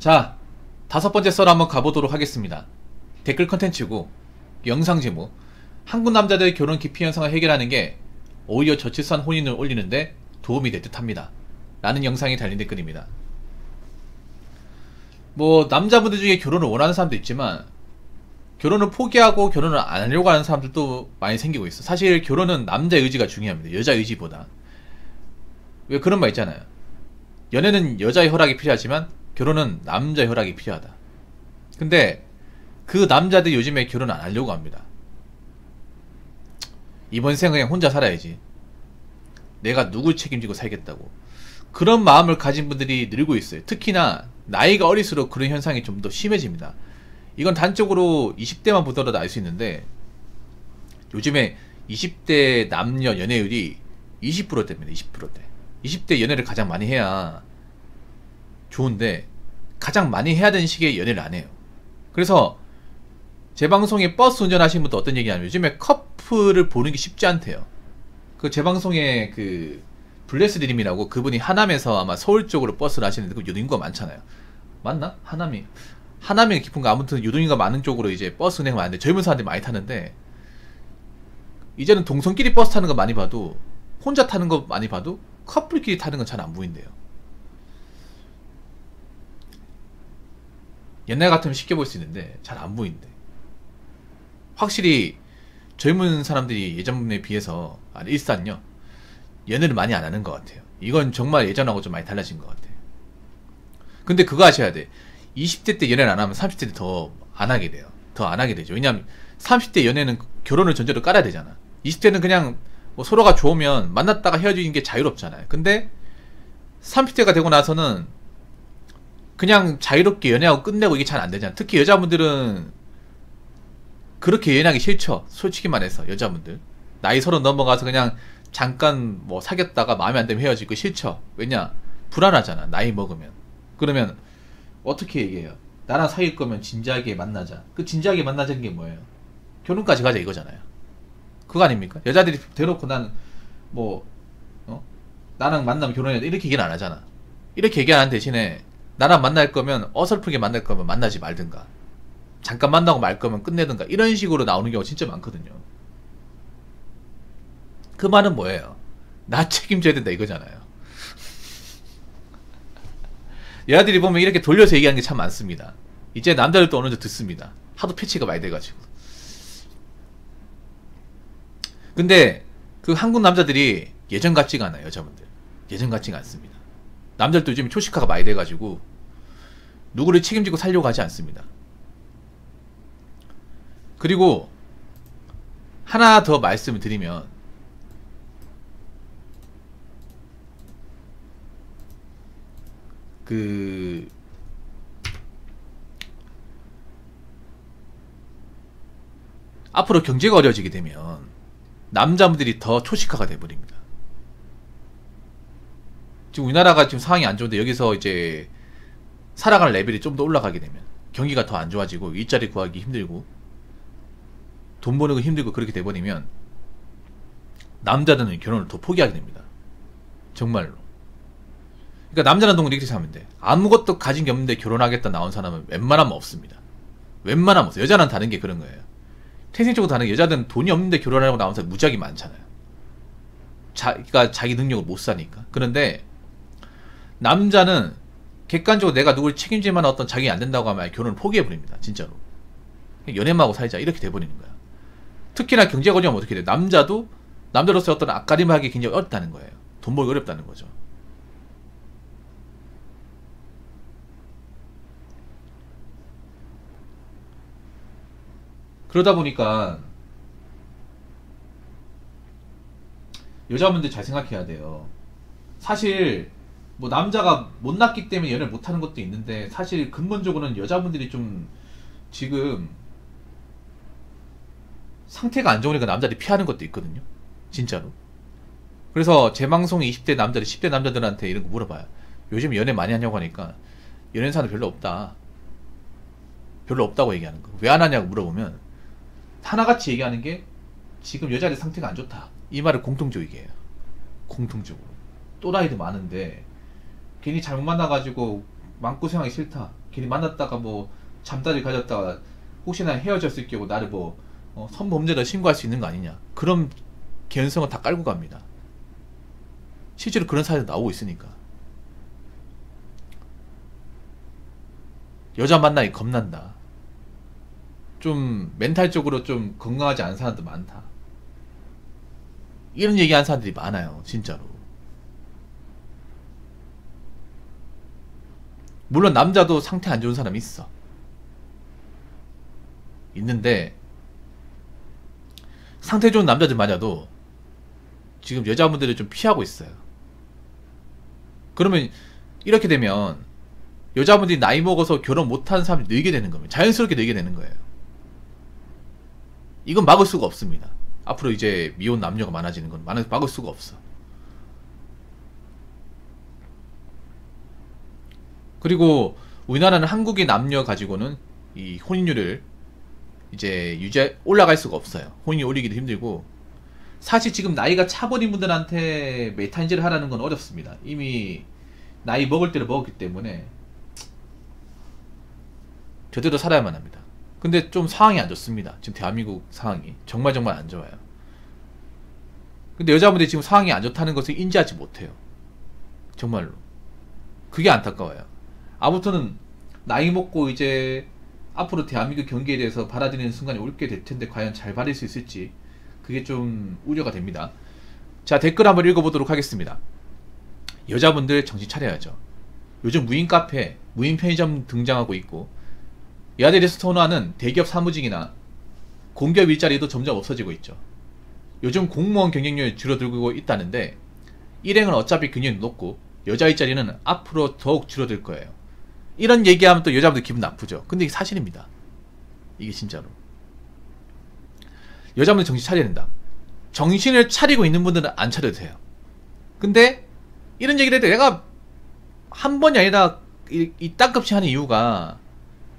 자, 5번째 썰 한번 가보도록 하겠습니다. 댓글 컨텐츠고 영상 제목, 한국 남자들의 결혼 기피 현상을 해결하는 게 오히려 저출산 혼인을 올리는데 도움이 될 듯 합니다 라는 영상이 달린 댓글입니다. 뭐 남자분들 중에 결혼을 원하는 사람도 있지만 결혼을 포기하고 결혼을 안 하려고 하는 사람들도 많이 생기고 있어. 사실 결혼은 남자 의지가 중요합니다. 여자 의지보다. 왜 그런 말 있잖아요. 연애는 여자의 허락이 필요하지만 결혼은 남자의 허락이 필요하다. 근데 그 남자들 요즘에 결혼 안 하려고 합니다. 이번 생은 그냥 혼자 살아야지, 내가 누굴 책임지고 살겠다고, 그런 마음을 가진 분들이 늘고 있어요. 특히나 나이가 어릴수록 그런 현상이 좀 더 심해집니다. 이건 단적으로 20대만 보더라도 알 수 있는데 요즘에 20대 남녀 연애율이 20%대입니다. 20%대. 20대 연애를 가장 많이 해야 좋은데 가장 많이 해야 되는 시기에 연애를 안 해요. 그래서 제 방송에 버스 운전하시는 분도 어떤 얘기하냐면 요즘에 커플을 보는 게 쉽지 않대요. 그 제 방송에 그 블레스 드림이라고, 그분이 하남에서 아마 서울 쪽으로 버스를 하시는데 그 유동인구가 많잖아요. 맞나? 하남이 깊은가? 아무튼 유동인구가 많은 쪽으로 이제 버스 운행을 많은데 젊은 사람들이 많이 타는데, 이제는 동성끼리 버스 타는 거 많이 봐도, 혼자 타는 거 많이 봐도 커플끼리 타는 건 잘 안 보인대요. 옛날 같으면 쉽게 볼 수 있는데 잘 안 보인대. 확실히 젊은 사람들이 예전에 비해서, 일산요, 연애를 많이 안 하는 것 같아요. 이건 정말 예전하고 좀 많이 달라진 것 같아요. 근데 그거 아셔야 돼. 20대 때 연애를 안 하면 30대 때 더 안 하게 돼요. 더 안 하게 되죠. 왜냐면 30대 연애는 결혼을 전제로 깔아야 되잖아. 20대는 그냥 뭐 서로가 좋으면 만났다가 헤어지는 게 자유롭잖아요. 근데 30대가 되고 나서는 그냥 자유롭게 연애하고 끝내고 이게 잘 안 되잖아. 특히 여자분들은 그렇게 연애하기 싫죠. 솔직히 말해서 여자분들 나이 30 넘어가서 그냥 잠깐 뭐 사귀었다가 마음에 안 들면 헤어지고 싫죠. 왜냐? 불안하잖아. 나이 먹으면. 그러면 어떻게 얘기해요? 나랑 사귈 거면 진지하게 만나자. 그 진지하게 만나자는 게 뭐예요? 결혼까지 가자 이거잖아요. 그거 아닙니까? 여자들이 대놓고 난 뭐 나랑 만나면 결혼해야 돼 이렇게 얘기는 안 하잖아. 이렇게 얘기 안 하는 대신에 나랑 만날 거면, 어설프게 만날 거면 만나지 말든가, 잠깐 만나고 말 거면 끝내든가, 이런 식으로 나오는 경우가 진짜 많거든요. 그 말은 뭐예요? 나 책임져야 된다 이거잖아요. 여자들이 보면 이렇게 돌려서 얘기하는 게 참 많습니다. 이제 남자들도 어느 정도 듣습니다. 하도 패치가 많이 돼가지고. 근데 그 한국 남자들이 예전 같지가 않아요. 여자분들 예전 같지가 않습니다. 남자들도 요즘 초식화가 많이 돼가지고 누구를 책임지고 살려고 하지 않습니다. 그리고 하나 더 말씀을 드리면, 앞으로 경제가 어려워지게 되면 남자분들이 더 초식화가 돼버립니다. 지금 우리나라가 지금 상황이 안 좋은데 여기서 이제 살아가는 레벨이 좀 더 올라가게 되면 경기가 더 안 좋아지고 일자리 구하기 힘들고 돈 버는 거 힘들고 그렇게 돼버리면 남자들은 결혼을 더 포기하게 됩니다. 정말로. 그러니까 남자는 동은 이렇게 생각하면 돼. 아무것도 가진 게 없는데 결혼하겠다 나온 사람은 웬만하면 없습니다. 웬만하면 없어요. 여자는 다른 게 그런 거예요. 태생적으로 다른 게, 여자들은 돈이 없는데 결혼하려고 나온 사람이 무지하게 많잖아요. 자기가 자기 능력을 못 사니까. 그런데 남자는 객관적으로 내가 누굴 책임질 만한 어떤 자격이 안 된다고 하면 결혼을 포기해버립니다. 진짜로. 연애만 하고 살자 이렇게 돼버리는 거야. 특히나 경제가 어려우면 어떻게 돼요? 남자도 남자로서 어떤 앞가림을 하기 굉장히 어렵다는 거예요. 돈 벌기 어렵다는 거죠. 그러다 보니까 여자분들 잘 생각해야 돼요. 사실 뭐 남자가 못났기 때문에 연애를 못하는 것도 있는데, 사실 근본적으로는 여자분들이 좀 지금 상태가 안 좋으니까 남자들이 피하는 것도 있거든요. 진짜로. 그래서 제 방송에 20대 남자들, 10대 남자들한테 이런 거 물어봐요. 요즘 연애 많이 하냐고 하니까 연애 사람 별로 없다, 별로 없다고 얘기하는 거. 왜 안 하냐고 물어보면 하나같이 얘기하는 게 지금 여자들 상태가 안 좋다, 이 말을 공통적으로 얘기해요. 공통적으로. 또라이도 많은데 괜히 잘못 만나가지고 마음고생하기 싫다, 괜히 만났다가 뭐 잠자리 가졌다가 혹시나 헤어졌을 경우 나를 뭐 성범죄자 신고할 수 있는 거 아니냐, 그런 개연성을 다 깔고 갑니다. 실제로 그런 사례도 나오고 있으니까. 여자 만나기 겁난다, 좀 멘탈적으로 좀 건강하지 않은 사람도 많다, 이런 얘기하는 사람들이 많아요 진짜로. 물론 남자도 상태 안 좋은 사람이 있는데 상태 좋은 남자들마저도 지금 여자분들을 좀 피하고 있어요. 그러면 이렇게 되면 여자분들이 나이 먹어서 결혼 못하는 사람이 늘게 되는 겁니다. 자연스럽게 늘게 되는 거예요. 이건 막을 수가 없습니다. 앞으로 이제 미혼 남녀가 많아지는 건 막을 수가 없어. 그리고 우리나라는 한국의 남녀 가지고는 이 혼인율을 이제 올라갈 수가 없어요. 혼인이 올리기도 힘들고, 사실 지금 나이가 차버린 분들한테 메탄지를 하라는 건 어렵습니다. 이미 나이 먹을 때를 먹었기 때문에 제대로 살아야만 합니다. 근데 좀 상황이 안 좋습니다. 지금 대한민국 상황이 정말 안 좋아요. 근데 여자분들이 지금 상황이 안 좋다는 것을 인지하지 못해요. 정말로 그게 안타까워요. 아무튼 나이 먹고 이제 앞으로 대한민국 경기에 대해서 받아들이는 순간이 올게 될 텐데 과연 잘 받을 수 있을지, 그게 좀 우려가 됩니다. 자, 댓글 한번 읽어보도록 하겠습니다. 여자분들 정신 차려야죠. 요즘 무인 카페, 무인 편의점 등장하고 있고, 여자들에서 선호하는 대기업 사무직이나 공기업 일자리도 점점 없어지고 있죠. 요즘 공무원 경쟁률이 줄어들고 있다는데 일행은 어차피 경쟁이 높고 여자 일자리는 앞으로 더욱 줄어들 거예요. 이런 얘기하면 또 여자분들 기분 나쁘죠. 근데 이게 사실입니다. 이게 진짜로. 여자분들 정신 차려야 된다. 정신을 차리고 있는 분들은 안 차려도 돼요. 근데 이런 얘기를 해도 내가 한 번이 아니라 이 땅값이 하는 이유가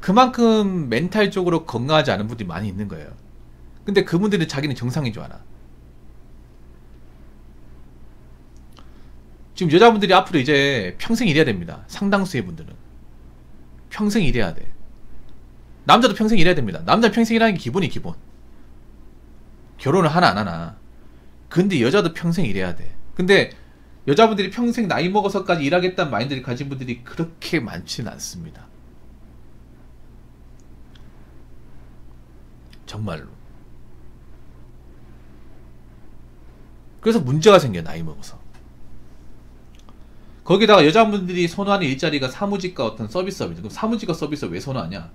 그만큼 멘탈적으로 건강하지 않은 분들이 많이 있는 거예요. 근데 그분들은 자기는 정상인 줄 알아. 지금 여자분들이 앞으로 이제 평생 일해야 됩니다. 상당수의 분들은 평생 일해야 돼. 남자도 평생 일해야 됩니다. 남자 평생 일하는 게 기본. 결혼을 하나 안 하나. 근데 여자도 평생 일해야 돼. 근데 여자분들이 평생 나이 먹어서까지 일하겠다는 마인드를 가진 분들이 그렇게 많지는 않습니다. 정말로. 그래서 문제가 생겨요, 나이 먹어서. 거기다가 여자분들이 선호하는 일자리가 사무직과 어떤 서비스업이죠. 그럼 사무직과 서비스업 왜 선호하냐?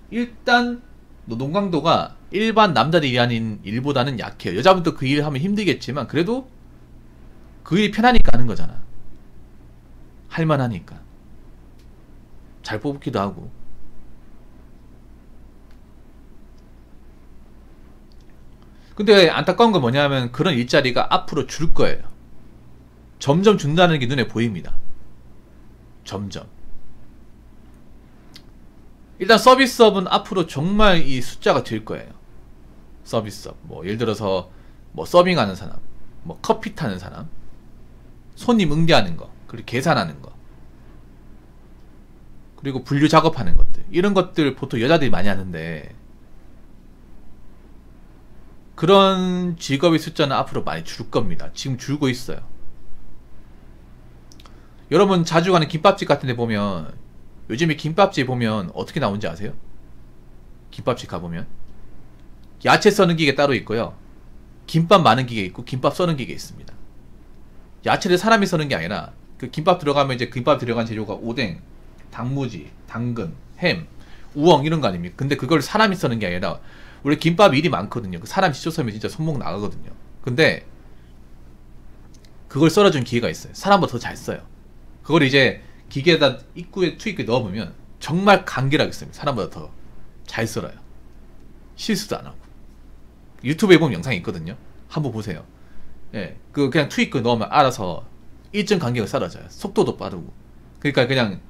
일단 노동 강도가 일반 남자들이 일하는 일보다는 약해요. 여자분도 그 일을 하면 힘들겠지만 그래도 그 일이 편하니까 하는 거잖아. 할만하니까. 잘 뽑기도 하고. 근데 안타까운 건 뭐냐면 그런 일자리가 앞으로 줄 거예요. 점점 준다는 게 눈에 보입니다. 점점. 일단 서비스업은 앞으로 정말 이 숫자가 될 거예요. 서비스업. 뭐 예를 들어서 뭐 서빙하는 사람, 뭐 커피 타는 사람, 손님 응대하는 거, 그리고 계산하는 거, 그리고 분류 작업하는 것들, 이런 것들 보통 여자들이 많이 하는데 그런 직업의 숫자는 앞으로 많이 줄 겁니다. 지금 줄고 있어요. 여러분 자주 가는 김밥집 같은 데 보면, 요즘에 김밥집 보면 어떻게 나오는지 아세요? 김밥집 가보면 야채 써는 기계 따로 있고요, 김밥 마는 기계 있고 김밥 써는 기계 있습니다. 야채를 사람이 써는 게 아니라 그 김밥 들어가면 이제 김밥 들어간 재료가 오뎅, 단무지, 당근, 햄, 우엉 이런 거 아닙니까? 근데 그걸 사람이 써는 게 아니라, 원래 김밥 일이 많거든요. 그 사람 직접 썰면 진짜 손목 나가거든요. 근데 그걸 썰어준 기계가 있어요. 사람보다 더 잘 써요. 그걸 이제 기계에다 투입구에 넣어보면 정말 간결하게 씁니다. 사람보다 더 잘 썰어요. 실수도 안 하고. 유튜브에 보면 영상이 있거든요. 한번 보세요. 예, 그냥 투입구에 넣으면 알아서 일정 간격을 썰어줘요. 속도도 빠르고. 그러니까 그냥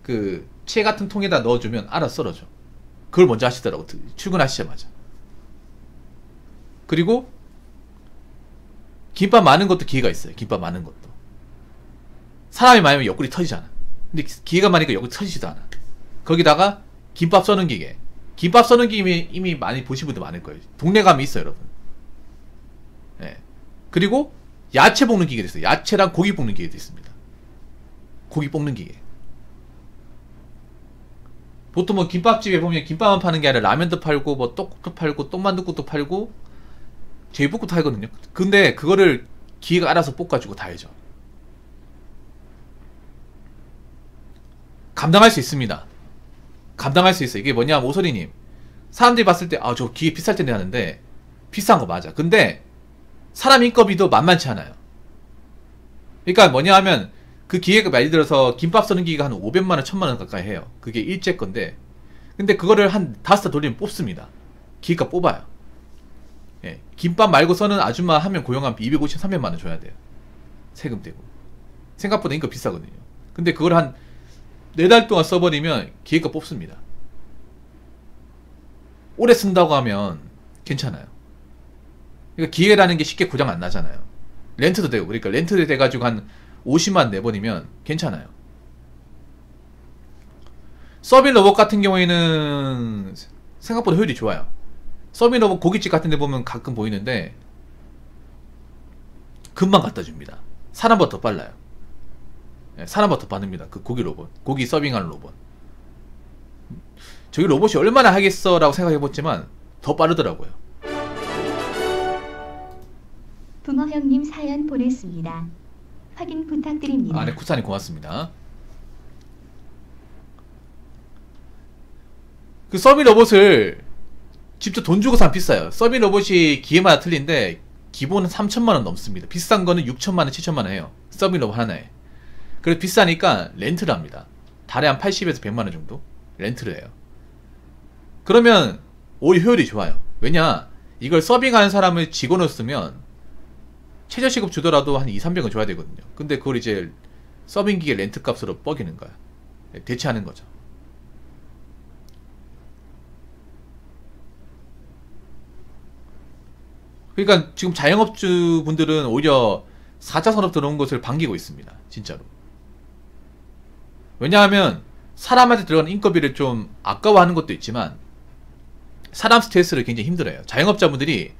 그 채 같은 통에다 넣어주면 알아서 썰어줘. 그걸 먼저 하시더라고, 출근하시자마자. 그리고 김밥 많은 것도 기회가 있어요. 김밥 많은 것도 사람이 많으면 옆구리 터지잖아. 근데 기회가 많으니까 옆구리 터지지도 않아. 거기다가 김밥 써는 기계. 김밥 써는 기계 이미 많이 보신 분들 많을 거예요. 동네 가면 있어요, 여러분. 예. 그리고 야채 볶는 기계도 있어요. 야채랑 고기 볶는 기계도 있습니다. 고기 볶는 기계. 보통 뭐 김밥집에 보면 김밥만 파는 게 아니라 라면도 팔고 뭐 떡국도 팔고 떡만둣국도 팔고 제육볶음도 하거든요. 근데 그거를 기계가 알아서 볶아주고 다 해줘. 감당할 수 있습니다. 감당할 수 있어요. 이게 뭐냐면 오소리님, 사람들이 봤을 때 아 저 기계 비쌀 텐데 하는데 비싼 거 맞아. 근데 사람 인건비도 만만치 않아요. 그러니까 뭐냐 하면 그 기계가 예를 들어서 김밥 써는 기계가 한 500만원 1000만원 가까이 해요. 그게 일제 건데 근데 그거를 한 5달 돌리면 뽑습니다. 기계가 뽑아요. 예. 김밥 말고 써는 아줌마 한 명 고용하면 250, 300만원 줘야 돼요. 세금 떼고. 생각보다 인건 비싸거든요. 근데 그걸 한 4달 동안 써버리면 기계가 뽑습니다. 오래 쓴다고 하면 괜찮아요. 그러니까 기계라는 게 쉽게 고장 안 나잖아요. 렌트도 되고, 그러니까 렌트 돼가지고 한 50만 내버리면 괜찮아요. 서빙 로봇 같은 경우에는 생각보다 효율이 좋아요. 서빙 로봇 고깃집 같은 데 보면 가끔 보이는데 금방 갖다 줍니다. 사람보다 더 빨라요. 사람보다 더 빠릅니다. 그 고기 로봇, 고기 서빙하는 로봇. 저기 로봇이 얼마나 하겠어 라고 생각해봤지만 더 빠르더라고요. 붕어 형님 사연 보냈습니다. 확인 부탁드립니다. 아, 네, 쿠사님 고맙습니다. 그 서빙 로봇을 직접 돈 주고 사면 비싸요. 서빙 로봇이 기계마다 틀린데 기본은 3천만원 넘습니다. 비싼 거는 6천만원, 7천만원 해요. 서빙 로봇 하나에. 그래서 비싸니까 렌트를 합니다. 달에 한 80에서 100만원 정도 렌트를 해요. 그러면 오히려 효율이 좋아요. 왜냐, 이걸 서빙하는 사람을 직원으로 쓰면 최저시급 주더라도 한 2, 300원 줘야 되거든요. 근데 그걸 이제 서빙기계 렌트 값으로 뻐기는 거야. 대체하는 거죠. 그러니까 지금 자영업주 분들은 오히려 4차 산업 들어온 것을 반기고 있습니다. 진짜로. 왜냐하면 사람한테 들어가는 인건비를 좀 아까워하는 것도 있지만 사람 스트레스를 굉장히 힘들어요. 자영업자분들이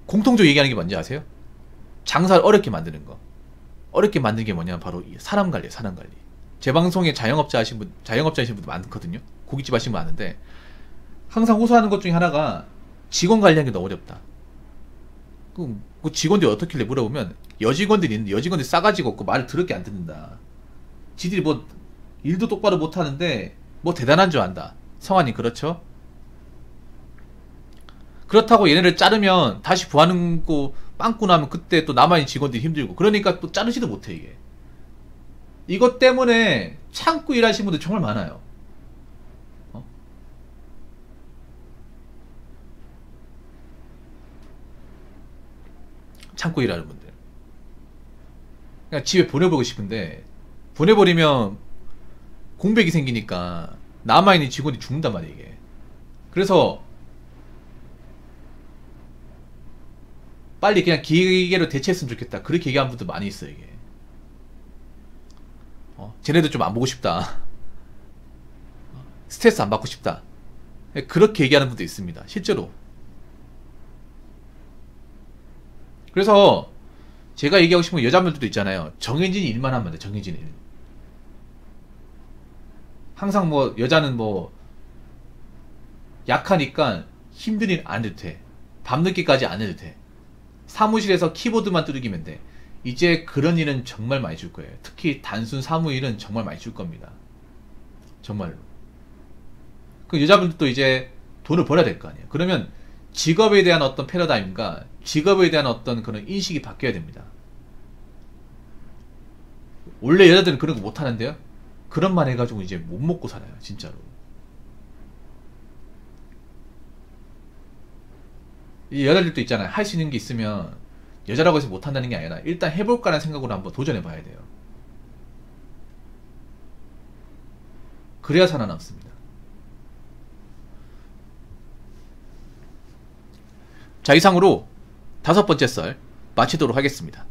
공통적으로 얘기하는 게 뭔지 아세요? 장사를 어렵게 만드는 거. 어렵게 만드는 게 뭐냐면 바로 사람 관리예요. 사람 관리. 제 방송에 자영업자 하신 분들 많거든요. 고깃집 하신 분 많은데 항상 호소하는 것 중에 하나가 직원 관리하는 게 너무 어렵다. 그 직원들이 어떻길래 물어보면 여직원들이 있는데 여직원들이 싸가지가 없고 말을 더럽게 안 듣는다. 지들이 뭐 일도 똑바로 못하는데 뭐 대단한 줄 안다. 성환이 그렇죠? 그렇다고 얘네를 자르면 다시 부하는 거 빵꾸 나면 그때 또 남아있는 직원들이 힘들고 그러니까 또 자르지도 못해 이게. 이것 때문에 참고 일하시는 분들 정말 많아요. 참고 일하는 분들. 그냥 집에 보내보고 싶은데 보내버리면 공백이 생기니까 남아있는 직원이 죽는단 말이에요 이게. 그래서 빨리 그냥 기계로 대체했으면 좋겠다 그렇게 얘기하는 분들 많이 있어요 이게. 쟤네들 좀 안 보고 싶다. 스트레스 안 받고 싶다. 그렇게 얘기하는 분도 있습니다 실제로. 그래서 제가 얘기하고 싶은 여자분들도 있잖아요. 정해진 일만 하면 돼. 정해진 일. 항상 뭐 여자는 뭐 약하니까 힘든 일 안 해도 돼. 밤늦게까지 안 해도 돼. 사무실에서 키보드만 두들기면 돼. 이제 그런 일은 정말 많이 줄 거예요. 특히 단순 사무일은 정말 많이 줄 겁니다. 정말로. 그 여자분들도 이제 돈을 벌어야 될 거 아니에요. 그러면 직업에 대한 어떤 패러다임과 직업에 대한 어떤 그런 인식이 바뀌어야 됩니다. 원래 여자들은 그런 거 못 하는데요. 그런 말 해가지고 이제 못 먹고 살아요. 진짜로. 이 여자들도 있잖아요. 할 수 있는 게 있으면 여자라고 해서 못 한다는 게 아니라 일단 해볼까라는 생각으로 한번 도전해 봐야 돼요. 그래야 살아남습니다. 자, 이상으로 5번째 썰 마치도록 하겠습니다.